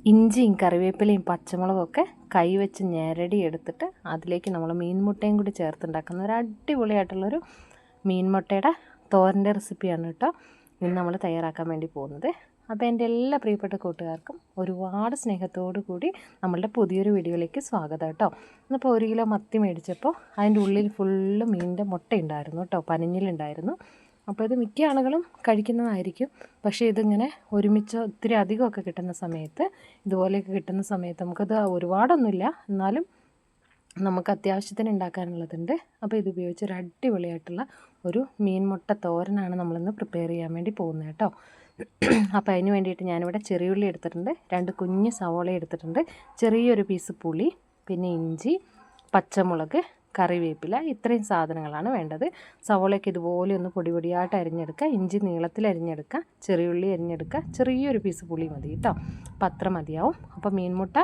ഇഞ്ചിയും കറിവേപ്പിലയും പച്ചമുളകൊക്കെ കൈ വെച്ച് ഞെരടി എടുത്തിട്ട് അതിലേക്ക് നമ്മൾ മീൻമുട്ടയും കൂടി ചേർത്തുണ്ടാക്കുന്ന ഒരു അടിപൊളിയായിട്ടുള്ളൊരു മീൻമുട്ടയുടെ തോരൻ്റെ റെസിപ്പിയാണ് കേട്ടോ ഇന്ന് നമ്മൾ തയ്യാറാക്കാൻ വേണ്ടി പോകുന്നത്. അപ്പോൾ എൻ്റെ എല്ലാ പ്രിയപ്പെട്ട കൂട്ടുകാർക്കും ഒരുപാട് സ്നേഹത്തോടു കൂടി നമ്മളുടെ പുതിയൊരു വീഡിയോയിലേക്ക് സ്വാഗതം കേട്ടോ. ഇന്നിപ്പോൾ 1 കിലോ മത്തി മേടിച്ചപ്പോൾ അതിൻ്റെ ഉള്ളിൽ ഫുള്ള് മീനിൻ്റെ മുട്ട ഉണ്ടായിരുന്നു കേട്ടോ, പനിഞ്ഞിലുണ്ടായിരുന്നു. അപ്പോൾ ഇത് മിക്ക ആളുകളും കഴിക്കുന്നതായിരിക്കും. പക്ഷേ ഇതിങ്ങനെ ഒരുമിച്ച് ഒത്തിരി അധികമൊക്കെ കിട്ടുന്ന സമയത്ത്, ഇതുപോലെയൊക്കെ കിട്ടുന്ന സമയത്ത് നമുക്കത് ഒരുപാടൊന്നുമില്ല, എന്നാലും നമുക്ക് അത്യാവശ്യത്തിന് ഉണ്ടാക്കാനുള്ളതുണ്ട്. അപ്പോൾ ഇത് ഉപയോഗിച്ച് ഒരു അടിപൊളിയായിട്ടുള്ള ഒരു മീൻ മുട്ട തോരനാണ് നമ്മളിന്ന് പ്രിപ്പയർ ചെയ്യാൻ വേണ്ടി പോകുന്നത് കേട്ടോ. അപ്പോൾ അതിന് വേണ്ടിയിട്ട് ഞാനിവിടെ ചെറിയുള്ളി എടുത്തിട്ടുണ്ട്, 2 കുഞ്ഞ് സവോള എടുത്തിട്ടുണ്ട്, ചെറിയൊരു പീസ് പുളി, പിന്നെ ഇഞ്ചി, പച്ചമുളക്, കറിവേപ്പില, ഇത്രയും സാധനങ്ങളാണ് വേണ്ടത്. സവോളയൊക്കെ ഇതുപോലെ ഒന്ന് പൊടി പൊടിയായിട്ട് അരിഞ്ഞെടുക്കുക, ഇഞ്ചി നീളത്തിൽ അരിഞ്ഞെടുക്കുക, ചെറിയുള്ളി അരിഞ്ഞെടുക്കുക, ചെറിയൊരു പീസ് പുളി മതി കേട്ടോ, പത്രം മതിയാവും. അപ്പോൾ മീൻമുട്ട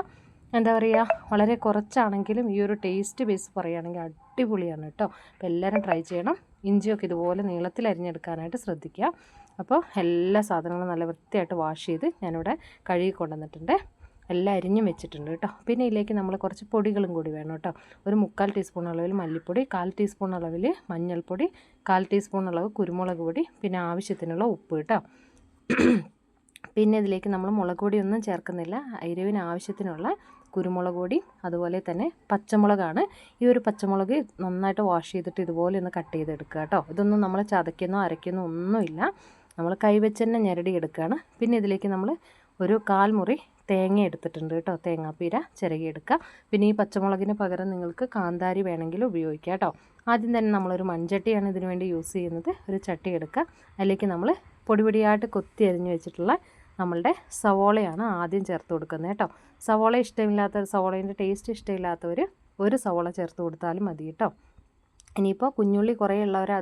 എന്താ പറയുക, വളരെ കുറച്ചാണെങ്കിലും ഈ ഒരു ടേസ്റ്റ് ബേസ് പറയുകയാണെങ്കിൽ അടിപൊളിയാണ് കേട്ടോ. അപ്പോൾ എല്ലാവരും ട്രൈ ചെയ്യണം. ഇഞ്ചിയൊക്കെ ഇതുപോലെ നീളത്തിൽ അരിഞ്ഞെടുക്കാനായിട്ട് ശ്രദ്ധിക്കുക. അപ്പോൾ എല്ലാ സാധനങ്ങളും നല്ല വൃത്തിയായിട്ട് വാഷ് ചെയ്ത് ഞാനിവിടെ കഴുകി കൊണ്ടുവന്നിട്ടുണ്ട്, എല്ലാം അരിഞ്ഞും വെച്ചിട്ടുണ്ട് കേട്ടോ. പിന്നെ ഇതിലേക്ക് നമ്മൾ കുറച്ച് പൊടികളും കൂടി വേണം കേട്ടോ. ഒരു 3/4 ടീസ്പൂൺ അളവിൽ മല്ലിപ്പൊടി, 1/4 ടീസ്പൂൺ അളവിൽ മഞ്ഞൾപ്പൊടി, 1/4 ടീസ്പൂൺ അളവ് കുരുമുളക് പൊടി, പിന്നെ ആവശ്യത്തിനുള്ള ഉപ്പ് കേട്ടോ. പിന്നെ ഇതിലേക്ക് നമ്മൾ മുളക് പൊടിയൊന്നും ചേർക്കുന്നില്ല, എരിവിന് ആവശ്യത്തിനുള്ള കുരുമുളക് പൊടി, അതുപോലെ തന്നെ പച്ചമുളകാണ്. ഈ ഒരു പച്ചമുളക് നന്നായിട്ട് വാഷ് ചെയ്തിട്ട് ഇതുപോലെ ഒന്ന് കട്ട് ചെയ്തെടുക്കുക കേട്ടോ. ഇതൊന്നും നമ്മൾ ചതയ്ക്കുന്നോ അരയ്ക്കുന്നോ ഒന്നുമില്ല, നമ്മൾ കൈവച്ച് തന്നെ ഞെരടി എടുക്കുകയാണ്. പിന്നെ ഇതിലേക്ക് നമ്മൾ ഒരു 1/4 മുറി തേങ്ങ എടുത്തിട്ടുണ്ട് കേട്ടോ, തേങ്ങാപ്പീര ചിരകിയെടുക്കുക. പിന്നെ ഈ പച്ചമുളകിന് പകരം നിങ്ങൾക്ക് കാന്താരി വേണമെങ്കിൽ ഉപയോഗിക്കുക കേട്ടോ. ആദ്യം തന്നെ നമ്മളൊരു മൺചട്ടിയാണ് ഇതിനു വേണ്ടി യൂസ് ചെയ്യുന്നത്. ഒരു ചട്ടി എടുക്കുക, അതിലേക്ക് നമ്മൾ പൊടിയായിട്ട് കൊത്തി അരിഞ്ഞ് വെച്ചിട്ടുള്ള നമ്മളുടെ സവോളയാണ് ആദ്യം ചേർത്ത് കൊടുക്കുന്നത് കേട്ടോ. സവോള ഇഷ്ടമില്ലാത്തവർ, സവോളേൻ്റെ ടേസ്റ്റ് ഇഷ്ടമില്ലാത്തവർ ഒരു സവോള ചേർത്ത് കൊടുത്താലും മതി കേട്ടോ. ഇനിയിപ്പോൾ കുഞ്ഞുള്ളി കുറേ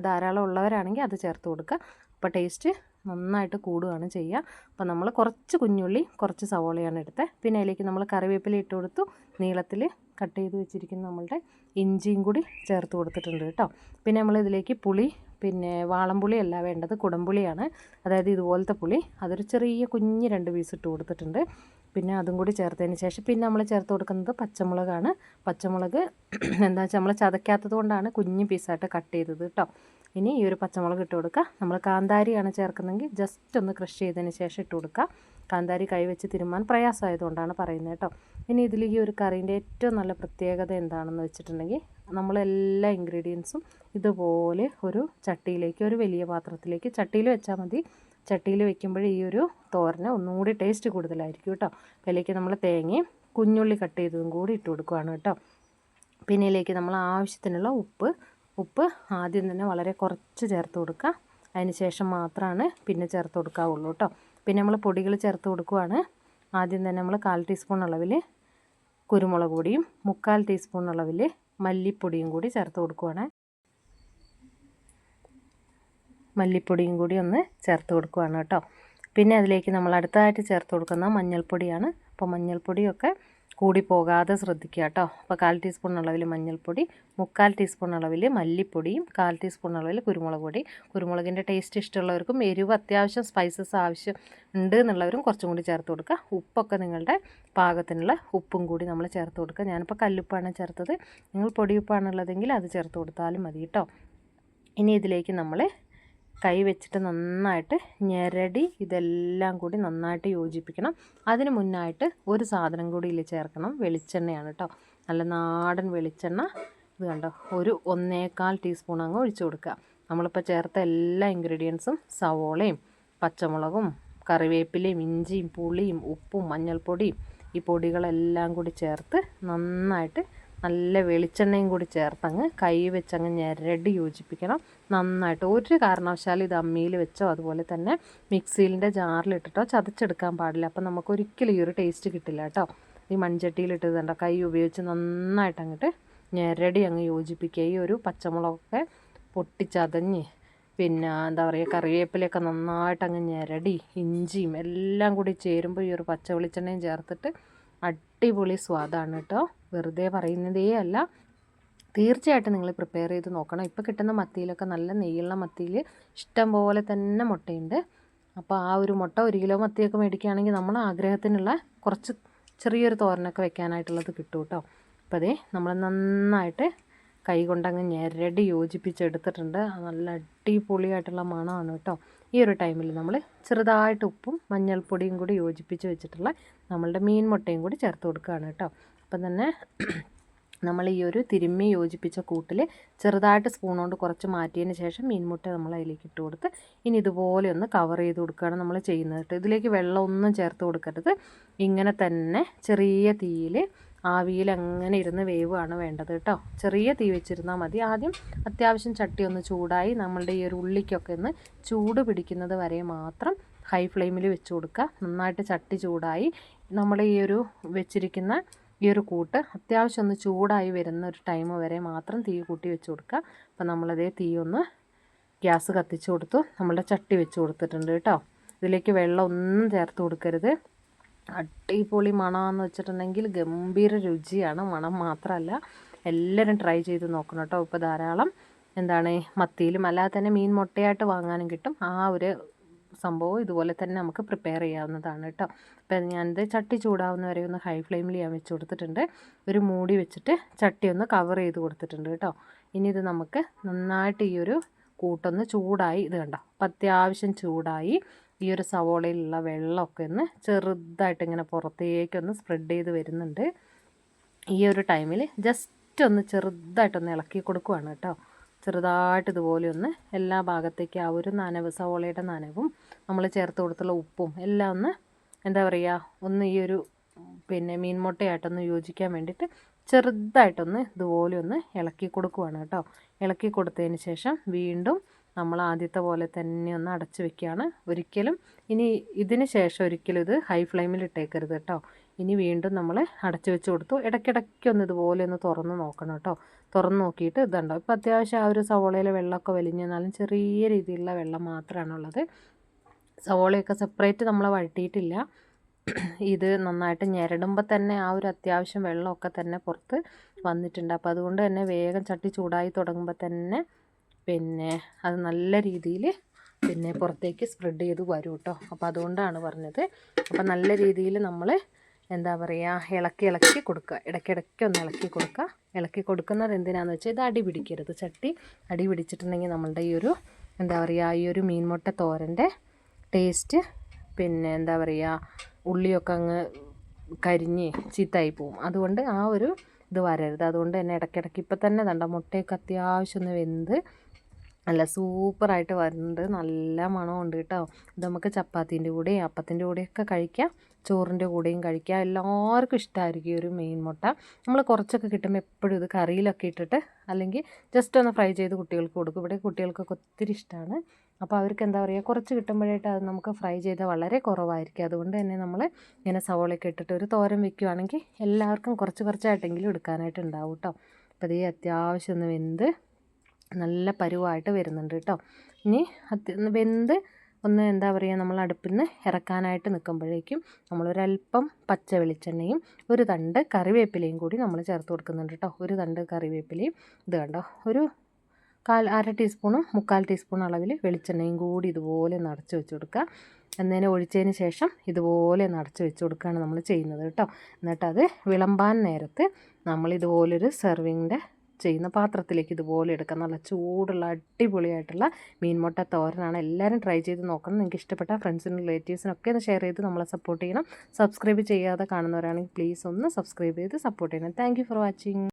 ധാരാളം ഉള്ളവരാണെങ്കിൽ അത് ചേർത്ത് കൊടുക്കുക. അപ്പോൾ ടേസ്റ്റ് നന്നായിട്ട് കൂടുകയാണ് ചെയ്യുക. അപ്പോൾ നമ്മൾ കുറച്ച് കുഞ്ഞുള്ളി കുറച്ച് സവോളയാണ് എടുത്തത്. പിന്നെ അതിലേക്ക് നമ്മൾ കറിവേപ്പില ഇട്ട് കൊടുത്തു, നീളത്തിൽ കട്ട് ചെയ്ത് വെച്ചിരിക്കുന്ന നമ്മളുടെ ഇഞ്ചിയും കൂടി ചേർത്ത് കൊടുത്തിട്ടുണ്ട് കേട്ടോ. പിന്നെ നമ്മൾ ഇതിലേക്ക് പുളി, പിന്നെ വാളംപുളിയല്ല വേണ്ടത്, കുടംപുളിയാണ്, അതായത് ഇതുപോലത്തെ പുളി, അതൊരു ചെറിയ കുഞ്ഞ് 2 പീസ് ഇട്ട് കൊടുത്തിട്ടുണ്ട്. പിന്നെ അതും കൂടി ചേർത്തതിന് ശേഷം പിന്നെ നമ്മൾ ചേർത്ത് കൊടുക്കുന്നത് പച്ചമുളകാണ്. പച്ചമുളക് എന്താ വെച്ചാൽ നമ്മൾ ചതയ്ക്കാത്തത് കൊണ്ടാണ് കുഞ്ഞ് പീസായിട്ട് കട്ട് ചെയ്തത് കേട്ടോ. ഇനി ഈ ഒരു പച്ചമുളക് ഇട്ട് കൊടുക്കുക. നമ്മൾ കാന്താരിയാണ് ചേർക്കുന്നതെങ്കിൽ ജസ്റ്റ് ഒന്ന് ക്രഷ് ചെയ്തതിന് ശേഷം ഇട്ട് കൊടുക്കുക. കാന്താരി കൈവച്ച് തിരുമ്മാൻ പ്രയാസമായതുകൊണ്ടാണ് പറയുന്നത് കേട്ടോ. ഇനി ഇതിൽ ഈ ഒരു കറീൻ്റെ ഏറ്റവും നല്ല പ്രത്യേകത എന്താണെന്ന് വെച്ചിട്ടുണ്ടെങ്കിൽ, നമ്മളെല്ലാ ഇൻഗ്രീഡിയൻസും ഇതുപോലെ ഒരു ചട്ടിയിലേക്ക്, ഒരു വലിയ പാത്രത്തിലേക്ക്, ചട്ടിയിൽ വെച്ചാൽ മതി, ചട്ടിയിൽ വെക്കുമ്പോൾ ഈ ഒരു തോരന് ഒന്നും കൂടി ടേസ്റ്റ് കൂടുതലായിരിക്കും കേട്ടോ. അതിലേക്ക് നമ്മൾ തേങ്ങയും കുഞ്ഞുള്ളി കട്ട് ചെയ്തതും കൂടി ഇട്ട് കൊടുക്കുകയാണ് കേട്ടോ. പിന്നെ ഇതിലേക്ക് നമ്മൾ ആവശ്യത്തിനുള്ള ഉപ്പ് ആദ്യം തന്നെ വളരെ കുറച്ച് ചേർത്ത് കൊടുക്കുക, അതിന് ശേഷം മാത്രമാണ് പിന്നെ ചേർത്ത് കൊടുക്കാവുള്ളൂ കേട്ടോ. പിന്നെ നമ്മൾ പൊടികൾ ചേർത്ത് കൊടുക്കുകയാണ്. ആദ്യം തന്നെ നമ്മൾ 1/4 ടീസ്പൂൺ അളവിൽ കുരുമുളക് പൊടിയും 3/4 ടീസ്പൂൺ അളവിൽ മല്ലിപ്പൊടിയും കൂടി ചേർത്ത് കൊടുക്കുകയാണ്. മല്ലിപ്പൊടിയും കൂടി ഒന്ന് ചേർത്ത് കൊടുക്കുകയാണ് കേട്ടോ. പിന്നെ അതിലേക്ക് നമ്മൾ അടുത്തതായിട്ട് ചേർത്ത് കൊടുക്കുന്ന മഞ്ഞൾപ്പൊടിയാണ്. അപ്പോൾ മഞ്ഞൾപ്പൊടിയൊക്കെ കൂടി പോകാതെ ശ്രദ്ധിക്കുക കേട്ടോ. അപ്പോൾ 1/4 ടീസ്പൂൺ അളവിൽ മഞ്ഞൾപ്പൊടി, 3/4 ടീസ്പൂൺ അളവിൽ മല്ലിപ്പൊടിയും, 1/4 ടീസ്പൂൺ അളവിൽ കുരുമുളക് പൊടി. കുരുമുളകിൻ്റെ ടേസ്റ്റ് ഇഷ്ടമുള്ളവർക്കും എരിവ് അത്യാവശ്യം സ്പൈസസ് ആവശ്യം ഉണ്ട് എന്നുള്ളവരും കുറച്ചും കൂടി ചേർത്ത് കൊടുക്കുക. ഉപ്പൊക്കെ നിങ്ങളുടെ പാകത്തിനുള്ള ഉപ്പും കൂടി നമ്മൾ ചേർത്ത് കൊടുക്കുക. ഞാനിപ്പോൾ കല്ലുപ്പാണ് ചേർത്തത്, നിങ്ങൾ പൊടിയുപ്പാണുള്ളതെങ്കിൽ അത് ചേർത്ത് കൊടുത്താലും മതി കേട്ടോ. ഇനി ഇതിലേക്ക് നമ്മൾ കൈ വെച്ചിട്ട് നന്നായിട്ട് ഞെരടി ഇതെല്ലാം കൂടി നന്നായിട്ട് യോജിപ്പിക്കണം. അതിന് മുന്നായിട്ട് ഒരു സാധനം കൂടി ഇതിൽ ചേർക്കണം, വെളിച്ചെണ്ണയാണ് കേട്ടോ. നല്ല നാടൻ വെളിച്ചെണ്ണ, ഇത് കണ്ടോ, ഒരു 1/4 ടീസ്പൂൺ അങ്ങ് ഒഴിച്ചു കൊടുക്കുക. നമ്മളിപ്പോൾ ചേർത്ത എല്ലാ ഇൻഗ്രീഡിയൻസും സവോളയും പച്ചമുളകും കറിവേപ്പിലയും ഇഞ്ചിയും പുളിയും ഉപ്പും മഞ്ഞൾപ്പൊടിയും ഈ പൊടികളെല്ലാം കൂടി ചേർത്ത് നന്നായിട്ട് നല്ല വെളിച്ചെണ്ണയും കൂടി ചേർത്തങ്ങ് കൈ വെച്ചങ്ങ് ഞെരടി യോജിപ്പിക്കണം നന്നായിട്ട്. ഒരു കാരണവശാലും ഇത് അമ്മിയിൽ വെച്ചോ അതുപോലെ തന്നെ മിക്സിയിലിൻ്റെ ജാറിലിട്ടിട്ടോ ചതച്ചെടുക്കാൻ പാടില്ല. അപ്പം നമുക്കൊരിക്കലും ഈ ഒരു ടേസ്റ്റ് കിട്ടില്ല കേട്ടോ. ഈ മൺചട്ടിയിലിട്ട് കണ്ടോ, കൈ ഉപയോഗിച്ച് നന്നായിട്ട് അങ്ങോട്ട് ഞെരടി അങ്ങ് യോജിപ്പിക്കുക. ഈ ഒരു പച്ചമുളകൊക്കെ പൊട്ടിച്ചതഞ്ഞ്, പിന്നെ എന്താ പറയുക, കറിവേപ്പിലയൊക്കെ നന്നായിട്ട് അങ്ങ് ഞെരടി, ഇഞ്ചിയും എല്ലാം കൂടി ചേരുമ്പോൾ ഈ ഒരു പച്ച വെളിച്ചെണ്ണയും ചേർത്തിട്ട് അടിപൊളി സ്വാദാണ് കേട്ടോ. വെറുതെ പറയുന്നതേ അല്ല, തീർച്ചയായിട്ടും നിങ്ങൾ പ്രിപ്പയർ ചെയ്ത് നോക്കണം. ഇപ്പോൾ കിട്ടുന്ന മത്തിയിലൊക്കെ നല്ല നെയ്യുള്ള മത്തിയിൽ ഇഷ്ടം പോലെ തന്നെ മുട്ടയുണ്ട്. അപ്പോൾ ആ ഒരു മുട്ട 1 കിലോ മത്തിയൊക്കെ മേടിക്കുകയാണെങ്കിൽ നമ്മൾ ആഗ്രഹത്തിനുള്ള കുറച്ച് ചെറിയൊരു തോരനൊക്കെ വെക്കാനായിട്ടുള്ളത് കിട്ടും കേട്ടോ. അപ്പോൾ അതേ നമ്മൾ നന്നായിട്ട് കൈ കൊണ്ടങ്ങ് ഞെരടി യോജിപ്പിച്ചെടുത്തിട്ടുണ്ട്. നല്ല അടിപൊളിയായിട്ടുള്ള മണമാണ് കേട്ടോ. ഈ ഒരു ടൈമിൽ നമ്മൾ ചെറുതായിട്ട് ഉപ്പും മഞ്ഞൾപ്പൊടിയും കൂടി യോജിപ്പിച്ച് വെച്ചിട്ടുള്ള നമ്മളുടെ മീൻ മുട്ടയും കൂടി ചേർത്ത് കൊടുക്കുകയാണ് കേട്ടോ. അപ്പം തന്നെ നമ്മൾ ഈ ഒരു തിരുമ്മി യോജിപ്പിച്ച കൂട്ടിൽ ചെറുതായിട്ട് സ്പൂൺ കൊണ്ട് കുറച്ച് മാറ്റിയതിന് ശേഷം മീൻമുട്ട നമ്മൾ അതിലേക്ക് ഇട്ട് കൊടുത്ത് ഇനി ഇതുപോലെ ഒന്ന് കവർ ചെയ്ത് കൊടുക്കുകയാണ് നമ്മൾ ചെയ്യുന്നത് കേട്ടോ. ഇതിലേക്ക് വെള്ളമൊന്നും ചേർത്ത് കൊടുക്കരുത്. ഇങ്ങനെ തന്നെ ചെറിയ തീയിൽ ആവിയിൽ അങ്ങനെ ഇരുന്ന് വേവാണ് വേണ്ടത് കേട്ടോ. ചെറിയ തീ വെച്ചിരുന്നാൽ മതി. ആദ്യം അത്യാവശ്യം ചട്ടി ഒന്ന് ചൂടായി നമ്മളുടെ ഈ ഒരു ഉള്ളിക്കൊക്കെ ഒന്ന് ചൂട് പിടിക്കുന്നത് വരെ മാത്രം ഹൈ ഫ്ലെയിമിൽ വെച്ച് കൊടുക്കുക. നന്നായിട്ട് ചട്ടി ചൂടായി നമ്മൾ ഈ ഒരു വെച്ചിരിക്കുന്ന ഈ ഒരു കൂട്ട് അത്യാവശ്യം ഒന്ന് ചൂടായി വരുന്ന ഒരു ടൈം വരെ മാത്രം തീ കൂട്ടി വെച്ച് കൊടുക്കുക. അപ്പോൾ നമ്മളതേ തീ ഒന്ന് ഗ്യാസ് കത്തിച്ച് കൊടുത്തു. നമ്മളുടെ ചട്ടി വെച്ച് കൊടുത്തിട്ടുണ്ട് കേട്ടോ. ഇതിലേക്ക് വെള്ളം ഒന്നും ചേർത്ത് കൊടുക്കരുത്. അടിപൊളി മണമെന്ന് വെച്ചിട്ടുണ്ടെങ്കിൽ ഗംഭീര രുചിയാണ്. മണം മാത്രമല്ല, എല്ലാവരും ട്രൈ ചെയ്ത് നോക്കണം കേട്ടോ. ഇപ്പോൾ ധാരാളം മത്തിയിലും അല്ലാതെ തന്നെ മീൻ മുട്ടയായിട്ട് വാങ്ങാനും കിട്ടും. ആ ഒരു സംഭവം ഇതുപോലെ തന്നെ നമുക്ക് പ്രിപ്പയർ ചെയ്യാവുന്നതാണ് കേട്ടോ. അപ്പം ഞാനിത് ചട്ടി ചൂടാവുന്ന വരെ ഒന്ന് ഹൈ ഫ്ലെയിമിൽ ഞാൻ വെച്ച് കൊടുത്തിട്ടുണ്ട്. ഒരു മൂടി വെച്ചിട്ട് ചട്ടി ഒന്ന് കവർ ചെയ്ത് കൊടുത്തിട്ടുണ്ട് കേട്ടോ. ഇനി ഇത് നമുക്ക് നന്നായിട്ട് ഈ ഒരു കൂട്ടൊന്ന് ചൂടായി, ഇത് കണ്ടോ, അപ്പം അത്യാവശ്യം ചൂടായി ഈ ഒരു സവോളയിലുള്ള വെള്ളമൊക്കെ ഒന്ന് ചെറുതായിട്ട് ഇങ്ങനെ പുറത്തേക്കൊന്ന് സ്പ്രെഡ് ചെയ്ത് വരുന്നുണ്ട്. ഈ ഒരു ടൈമിൽ ജസ്റ്റ് ഒന്ന് ചെറുതായിട്ടൊന്ന് ഇളക്കി കൊടുക്കുവാണ് കേട്ടോ. ചെറുതായിട്ട് ഇതുപോലെ ഒന്ന് എല്ലാ ഭാഗത്തേക്ക് ആ ഒരു നനവ്, സവോളയുടെ നനവും നമ്മൾ ചേർത്ത് കൊടുത്തുള്ള ഉപ്പും എല്ലാം ഒന്ന് ഒന്ന് ഈ ഒരു മീൻ മുട്ടയായിട്ടൊന്ന് യോജിക്കാൻ വേണ്ടിയിട്ട് ചെറുതായിട്ടൊന്ന് ഇതുപോലെ ഒന്ന് ഇളക്കി കൊടുക്കുവാണ് കേട്ടോ. ഇളക്കി കൊടുത്തതിന് ശേഷം വീണ്ടും നമ്മൾ ആദ്യത്തെ പോലെ തന്നെ ഒന്ന് അടച്ച് വെക്കുകയാണ്. ഒരിക്കലും ഇനി ഇതിന് ശേഷം ഒരിക്കലും ഇത് ഹൈ ഫ്ലെയിമിൽ ഇട്ടേക്കരുത് കേട്ടോ. ഇനി വീണ്ടും നമ്മൾ അടച്ച് വെച്ച് കൊടുത്തു. ഇടയ്ക്കിടയ്ക്കൊന്ന് ഇതുപോലെ ഒന്ന് തുറന്ന് നോക്കണം കേട്ടോ. തുറന്ന് നോക്കിയിട്ട് ഇതുണ്ടോ, ഇപ്പോൾ അത്യാവശ്യം ആ ഒരു സവോളയിലെ വെള്ളമൊക്കെ വലിഞ്ഞെന്നാലും ചെറിയ രീതിയിലുള്ള വെള്ളം മാത്രമാണുള്ളത്. സവോളയൊക്കെ സെപ്പറേറ്റ് നമ്മൾ വഴറ്റിയിട്ടില്ല. ഇത് നന്നായിട്ട് ഞെരടുമ്പോൾ തന്നെ ആ ഒരു അത്യാവശ്യം വെള്ളമൊക്കെ തന്നെ പുറത്ത് വന്നിട്ടുണ്ട്. അപ്പോൾ അതുകൊണ്ട് തന്നെ വേഗം ചട്ടി ചൂടായി തുടങ്ങുമ്പോൾ തന്നെ അത് നല്ല രീതിയിൽ പുറത്തേക്ക് സ്പ്രെഡ് ചെയ്ത് വരും കേട്ടോ. അപ്പോൾ അതുകൊണ്ടാണ് പറഞ്ഞത്. അപ്പോൾ നല്ല രീതിയിൽ നമ്മൾ ഇളക്കി കൊടുക്കുക. ഇടയ്ക്കിടയ്ക്ക് ഒന്ന് ഇളക്കി കൊടുക്കുക. ഇളക്കി കൊടുക്കുന്നത് എന്തിനാണെന്ന് വെച്ചാൽ ഇത് അടി പിടിക്കരുത്. ചട്ടി അടി പിടിച്ചിട്ടുണ്ടെങ്കിൽ നമ്മളുടെ ഈ ഒരു ഈ ഒരു മീൻമുട്ട തോരൻ്റെ ടേസ്റ്റ് ഉള്ളിയൊക്കെ അങ്ങ് കരിഞ്ഞ് ചീത്തായി പോവും. അതുകൊണ്ട് ആ ഒരു ഇത് വരരുത്. അതുകൊണ്ട് തന്നെ ഇടയ്ക്കിടയ്ക്ക് ഇപ്പം തന്നെ മുട്ടയൊക്കെ അത്യാവശ്യം ഒന്ന് വെന്ത് നല്ല സൂപ്പറായിട്ട് വരുന്നുണ്ട്. നല്ല മണമുണ്ട് കേട്ടോ. ഇത് നമുക്ക് ചപ്പാത്തീൻ്റെ കൂടെയും അപ്പത്തിൻ്റെ കൂടെയൊക്കെ കഴിക്കാം, ചോറിൻ്റെ കൂടെയും കഴിക്കാം. എല്ലാവർക്കും ഇഷ്ടമായിരിക്കും ഈ ഒരു മീൻ മുട്ട. നമ്മൾ കുറച്ചൊക്കെ കിട്ടുമ്പോൾ എപ്പോഴും ഇത് കറിയിലൊക്കെ ഇട്ടിട്ട് അല്ലെങ്കിൽ ജസ്റ്റ് ഒന്ന് ഫ്രൈ ചെയ്ത് കുട്ടികൾക്ക് കൊടുക്കും. ഇവിടെ കുട്ടികൾക്കൊക്കെ ഒത്തിരി ഇഷ്ടമാണ്. അപ്പോൾ അവർക്ക് കുറച്ച് കിട്ടുമ്പോഴായിട്ട് അത് നമുക്ക് ഫ്രൈ ചെയ്താൽ വളരെ കുറവായിരിക്കും. അതുകൊണ്ട് തന്നെ നമ്മൾ ഇങ്ങനെ സവോളയൊക്കെ ഇട്ടിട്ട് ഒരു തോരൻ വെക്കുകയാണെങ്കിൽ എല്ലാവർക്കും കുറച്ചായിട്ടെങ്കിലും എടുക്കാനായിട്ട് ഉണ്ടാവും കേട്ടോ. അപ്പോൾ ഇത് അത്യാവശ്യം ഒന്ന് വെന്ത് നല്ല പരുവായിട്ട് വരുന്നുണ്ട് കേട്ടോ. ഇനി വെന്ത് ഒന്ന് നമ്മൾ അടുപ്പിൽ നിന്ന് ഇറക്കാനായിട്ട് നിൽക്കുമ്പോഴേക്കും നമ്മളൊരല്പം പച്ച വെളിച്ചെണ്ണയും ഒരു തണ്ട് കറിവേപ്പിലയും കൂടി നമ്മൾ ചേർത്ത് കൊടുക്കുന്നുണ്ട് കേട്ടോ. ഒരു തണ്ട് കറിവേപ്പിലയും ഇത് കണ്ടോ, ഒരു അര ടീസ്പൂണും 3/4 ടീസ്പൂൺ അളവിൽ വെളിച്ചെണ്ണയും കൂടി ഇതുപോലെ ഒന്ന് അടച്ച് വെച്ച് കൊടുക്കുക. എന്നതിനെ ഒഴിച്ചതിന് ശേഷം ഇതുപോലെ ഒന്ന് അടച്ച് വെച്ച് കൊടുക്കുകയാണ് നമ്മൾ ചെയ്യുന്നത് കേട്ടോ. എന്നിട്ടത് വിളമ്പാൻ നേരത്ത് നമ്മളിതുപോലൊരു സെർവിങ്ങിൻ്റെ ചെയ്യുന്ന പാത്രത്തിലേക്ക് ഇതുപോലെ എടുക്കാം. നല്ല ചൂടുള്ള അടിപൊളിയായിട്ടുള്ള മീൻമുട്ട തോരനാണ്. എല്ലാവരും ട്രൈ ചെയ്ത് നോക്കണം. നിങ്ങൾക്ക് ഇഷ്ടപ്പെട്ട ഫ്രണ്ട്സിനും റിലേറ്റീവ്സിനൊക്കെ ഒന്ന് ഷെയർ ചെയ്ത് നമ്മളെ സപ്പോർട്ട് ചെയ്യണം. സബ്സ്ക്രൈബ് ചെയ്യാതെ കാണുന്നവരാണെങ്കിൽ പ്ലീസ് ഒന്ന് സബ്സ്ക്രൈബ് ചെയ്ത് സപ്പോർട്ട് ചെയ്യണം. Thank you for watching.